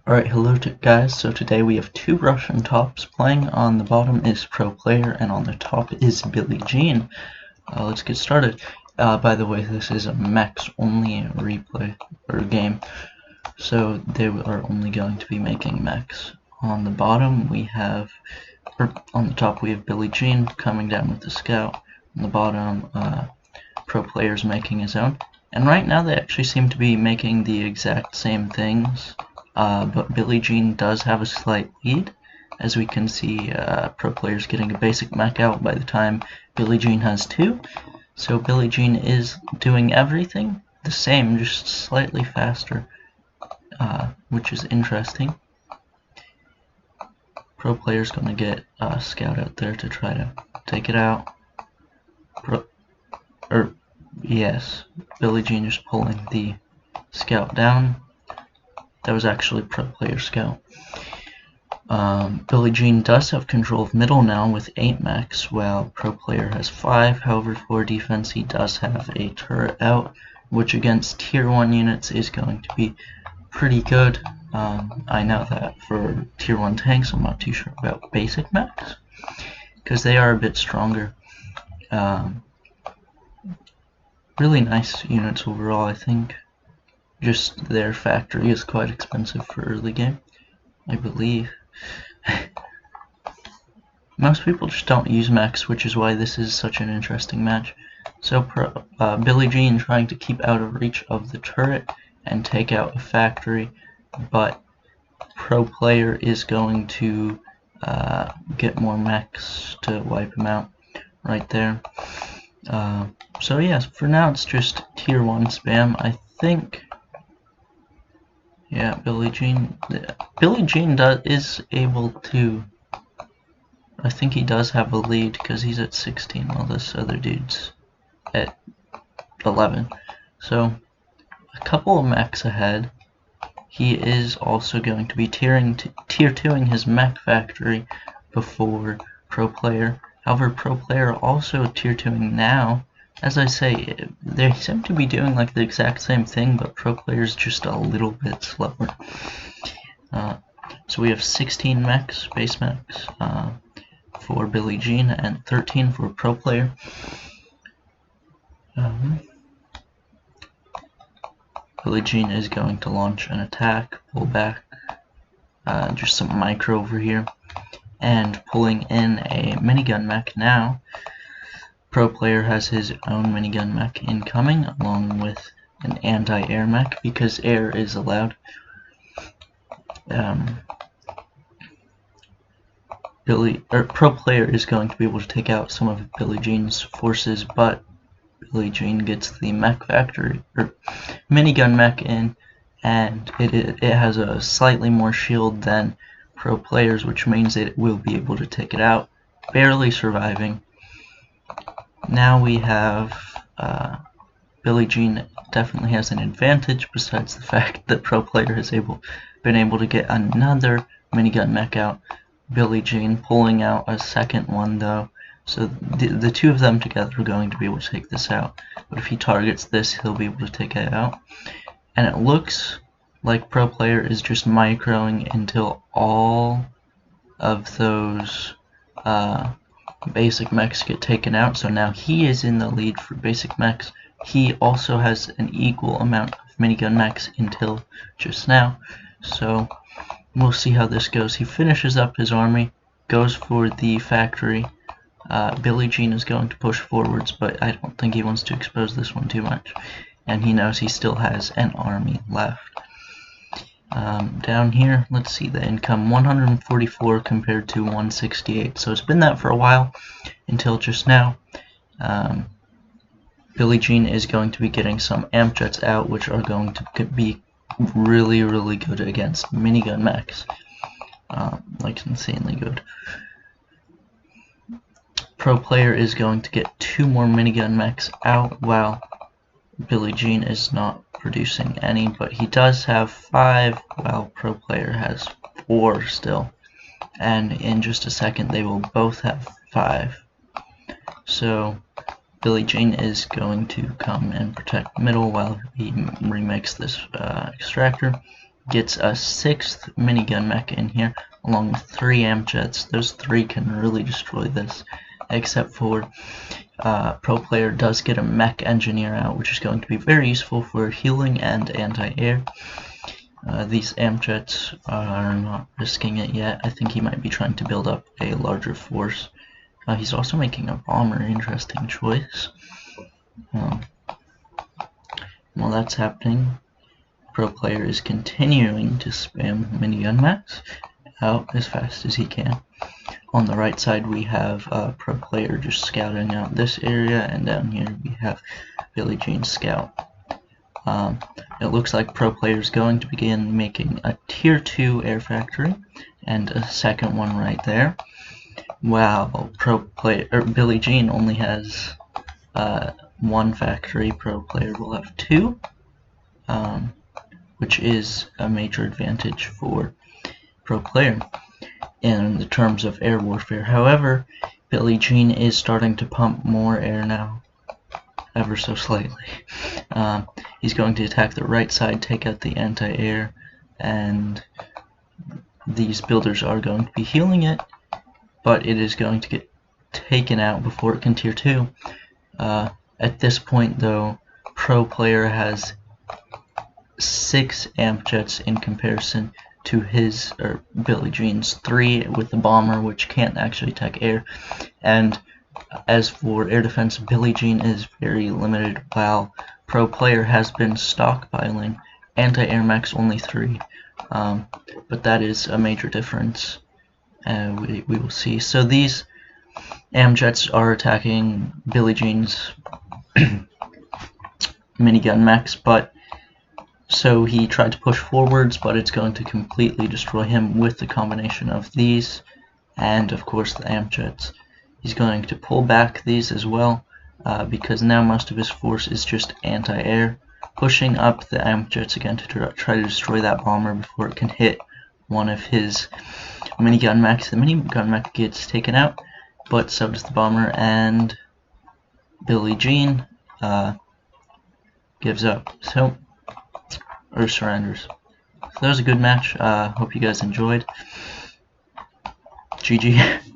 Alright, hello guys. So today we have two Russian tops. Playing on the bottom is Pro Player and on the top is Billie Jean. Let's get started. By the way, this is a mechs only replay or game, so they are only going to be making mechs. On the bottom we have, on the top we have Billie Jean coming down with the scout. On the bottom, Pro Player's making his own. And right now they actually seem to be making the exact same things. But Billie Jean does have a slight lead. As we can see, Pro Player's getting a basic mech out by the time Billie Jean has two. So Billie Jean is doing everything the same, just slightly faster, which is interesting. Pro Player's going to get Scout out there to try to take it out. Yes, Billie Jean just pulling the Scout down. That was actually Pro Player Scout. Billie Jean does have control of middle now with 8 mechs, while Pro Player has 5. However, for defense, he does have a turret out, which against tier 1 units is going to be pretty good. I know that for tier 1 tanks, I'm not too sure about basic mechs, because they are a bit stronger. Really nice units overall, I think. Just their factory is quite expensive for early game, I believe. Most people just don't use mechs, which is why this is such an interesting match. So Billie Jean trying to keep out of reach of the turret and take out a factory, but Pro Player is going to get more mechs to wipe him out right there. So yes, for now it's just tier 1 spam. I think, yeah, Billie Jean is able to, I think he does have a lead because he's at 16 while this other dude's at 11. So a couple of mechs ahead. He is also going to be tier 2ing his mech factory before Pro Player. However, Pro Player also tier 2ing now. As I say, they seem to be doing like the exact same thing, but Pro Player is just a little bit slower. So we have 16 mechs, base mechs, for Billie Jean and 13 for Pro Player. Billie Jean is going to launch an attack, pull back, just some micro over here, and pulling in a minigun mech now. Pro Player has his own minigun mech incoming, along with an anti-air mech, because air is allowed. Pro Player is going to be able to take out some of Billie Jean's forces, but Billie Jean gets the mech factory, or minigun mech in, and it has a slightly more shield than Pro Player's, which means it will be able to take it out, barely surviving. Now we have Billie Jean definitely has an advantage, besides the fact that Pro Player has been able to get another minigun mech out. Billie Jean pulling out a second one though, so the two of them together are going to be able to take this out. But if he targets this, he'll be able to take it out. And it looks like Pro Player is just microing until all of those basic mechs get taken out. So now he is in the lead for basic mechs. He also has an equal amount of minigun mechs until just now. So we'll see how this goes. He finishes up his army, goes for the factory. Billie Jean is going to push forwards, but I don't think he wants to expose this one too much. And he knows he still has an army left. Down here, let's see the income, 144 compared to 168. So it's been that for a while until just now. Billie Jean is going to be getting some amp jets out, which are going to be really, really good against minigun mechs. Like insanely good. Pro Player is going to get 2 more minigun mechs out, while Billie Jean is not producing any, but he does have 5, while Pro Player has 4 still. And in just a second, they will both have 5. So Billie Jean is going to come and protect middle while he remakes this extractor. gets a 6th minigun mech in here, along with 3 Amjets. Those 3 can really destroy this, except for Pro Player does get a mech engineer out, which is going to be very useful for healing and anti-air. These Amjets are not risking it yet. I think he might be trying to build up a larger force. He's also making a bomber, interesting choice. While that's happening, Pro Player is continuing to spam minigun mechs out as fast as he can. On the right side we have Pro Player just scouting out this area, and down here we have Billie Jean scout. It looks like Pro Player is going to begin making a tier 2 air factory and a second one right there. Wow, Billie Jean only has 1 factory. Pro Player will have 2, which is a major advantage for Pro Player in the terms of air warfare. However, Billie Jean is starting to pump more air now, ever so slightly. He's going to attack the right side, take out the anti-air, and these builders are going to be healing it, but it is going to get taken out before it can tier 2. At this point though, Pro Player has 6 Amjets in comparison to his, or Billie Jean's 3 with the bomber, which can't actually attack air. And as for air defense, Billie Jean is very limited, while Pro Player has been stockpiling anti-air mechs only 3. But that is a major difference, we will see. So these Amjets are attacking Billie Jean's minigun mechs, but so he tried to push forwards, but it's going to completely destroy him with the combination of these and of course the Amjets. He's going to pull back these as well, because now most of his force is just anti-air, pushing up the Amjets again to try to destroy that bomber before it can hit one of his minigun mechs. The minigun mech gets taken out, but so does the bomber, and Billie Jean gives up, or surrenders. So that was a good match. Hope you guys enjoyed. GG.